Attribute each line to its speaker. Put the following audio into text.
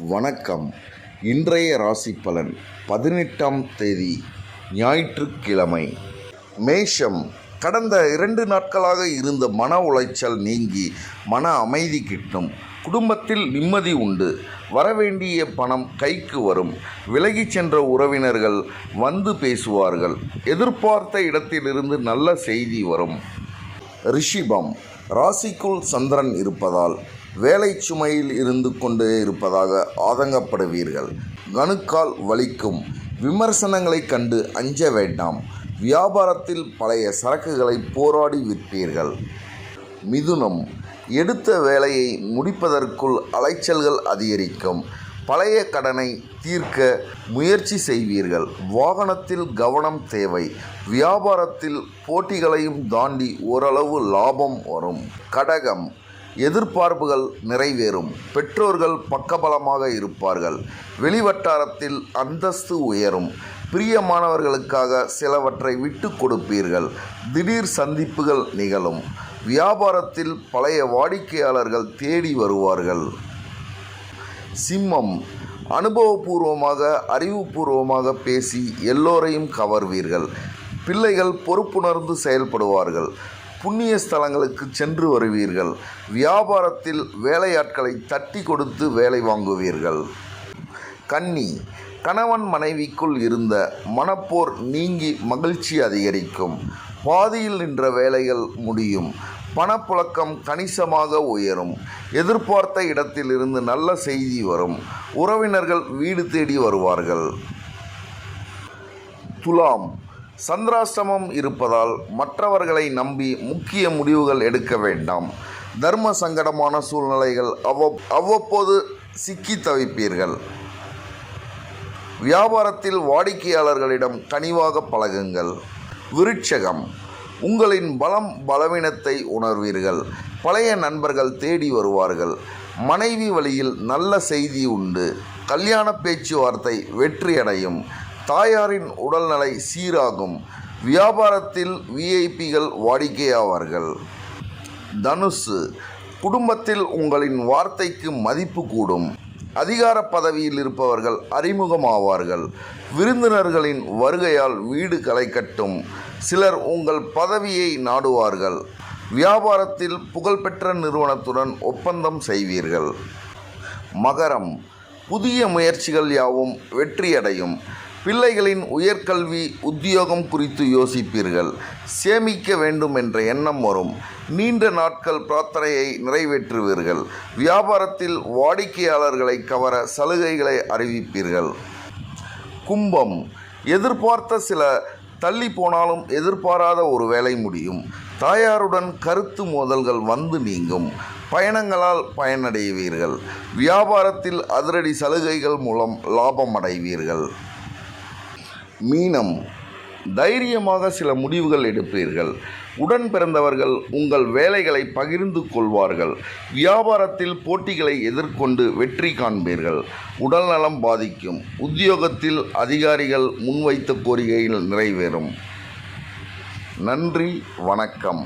Speaker 1: வணக்கம். இன்றைய ராசி பலன் 18ஆம் தேதி ஞாயிற்றுக்கிழமை. மேஷம். கடந்த 2 நாட்களாக இருந்த மன உளைச்சல் நீங்கி மன அமைதி கிட்டும். குடும்பத்தில் நிம்மதி உண்டு. வரவேண்டிய பணம் கைக்கு வரும். விலகிச் சென்ற உறவினர்கள் வந்து பேசுவார்கள். எதிர்பார்த்த இடத்திலிருந்து நல்ல செய்தி வரும். ரிஷிபம். ராசிக்குள் சந்திரன் இருப்பதால் வேலை சுமையில் இருந்து கொண்டே இருப்பதாக ஆதங்கப்படுவீர்கள். கணுக்கால் வலிக்கும். விமர்சனங்களை கண்டு அஞ்ச வேண்டாம். வியாபாரத்தில் பழைய சரக்குகளை போராடி விற்பீர்கள். மிதுனம். எடுத்த வேலையை முடிப்பதற்குள் அலைச்சல்கள் அதிகரிக்கும். பழைய கடனை தீர்க்க முயற்சி செய்வீர்கள். வாகனத்தில் கவனம் தேவை. வியாபாரத்தில் போட்டிகளையும் தாண்டி ஓரளவு லாபம் வரும். கடகம். எதிர்பார்ப்புகள் நிறைவேறும். பெற்றோர்கள் பக்கபலமாக இருப்பார்கள். வெளிவட்டாரத்தில் அந்தஸ்து உயரும். பிரியமானவர்களுக்காக சிலவற்றை விட்டு கொடுப்பீர்கள். திடீர் சந்திப்புகள் நிகழும். வியாபாரத்தில் பழைய வாடிக்கையாளர்கள் தேடி வருவார்கள். சிம்மம். அனுபவபூர்வமாக அறிவுபூர்வமாக பேசி எல்லோரையும் கவர்வீர்கள். பிள்ளைகள் பொறுப்புணர்ந்து செயல்படுவார்கள். புண்ணிய ஸ்தலங்களுக்கு சென்று வருவீர்கள். வியாபாரத்தில் வேலையாட்களை தட்டி கொடுத்து வேலை வாங்குவீர்கள். கன்னி. கணவன் மனைவிக்குள் இருந்த மனப்போர் நீங்கி மகிழ்ச்சி அதிகரிக்கும். பாதியில் நின்ற வேலைகள் முடியும். பணப்புழக்கம் கணிசமாக உயரும். எதிர்பார்த்த இடத்திலிருந்து நல்ல செய்தி வரும். உறவினர்கள் வீடு தேடி வருவார்கள். துலாம். சந்திராஷ்டமம் இருப்பதால் மற்றவர்களை நம்பி முக்கிய முடிவுகள் எடுக்க வேண்டாம். தர்ம சங்கடமான சூழ்நிலைகள் அவ்வப்போது சிக்கி தவிப்பீர்கள். வியாபாரத்தில் வாடிக்கையாளர்களிடம் கனிவாக பழகுங்கள். விருட்சகம். உங்களின் பலம் பலவீனத்தை உணர்வீர்கள். பழைய நண்பர்கள் தேடி வருவார்கள். மனைவி வழியில் நல்ல செய்தி உண்டு. கல்யாண பேச்சுவார்த்தை வெற்றியடையும். தாயாரின் உடல்நிலை சீராகும். வியாபாரத்தில் விஐபிகள் வாடிக்கையாவார்கள். தனுசு. குடும்பத்தில் உங்களின் வார்த்தைக்கு மதிப்பு கூடும். அதிகார பதவியில் இருப்பவர்கள் அறிமுகமாவார்கள். விருந்தினர்களின் வருகையால் வீடு களை கட்டும். சிலர் உங்கள் பதவியை நாடுவார்கள். வியாபாரத்தில் புகழ்பெற்ற நிறுவனத்துடன் ஒப்பந்தம் செய்வீர்கள். மகரம். புதிய முயற்சிகள் யாவும் வெற்றியடையும். பிள்ளைகளின் உயர்கல்வி உத்தியோகம் குறித்து யோசிப்பீர்கள். சேமிக்க வேண்டும் என்ற எண்ணம் வரும். நீண்ட நாட்கள் பிரார்த்தனையை நிறைவேற்றுவீர்கள். வியாபாரத்தில் வாடிக்கையாளர்களை கவர சலுகைகளை அறிவிப்பீர்கள். கும்பம். எதிர்பார்த்த சில தள்ளி போனாலும் எதிர்பாராத ஒரு வேலை முடியும். தாயாருடன் கருத்து மோதல்கள் வந்து நீங்கும். பயணங்களால் பயனடைவீர்கள். வியாபாரத்தில் அதிரடி சலுகைகள் மூலம் லாபம் அடைவீர்கள். மீனம். தைரியமாக சில முடிவுகள் எடுப்பீர்கள். உடன் பிறந்தவர்கள் உங்கள் வேலைகளை பகிர்ந்து கொள்வார்கள். வியாபாரத்தில் போட்டிகளை எதிர்கொண்டு வெற்றி காண்பீர்கள். உடல்நலம் பாதிக்கும். உத்தியோகத்தில் அதிகாரிகள் முன்வைத்த கோரிக்கைகள் நிறைவேறும். நன்றி, வணக்கம்.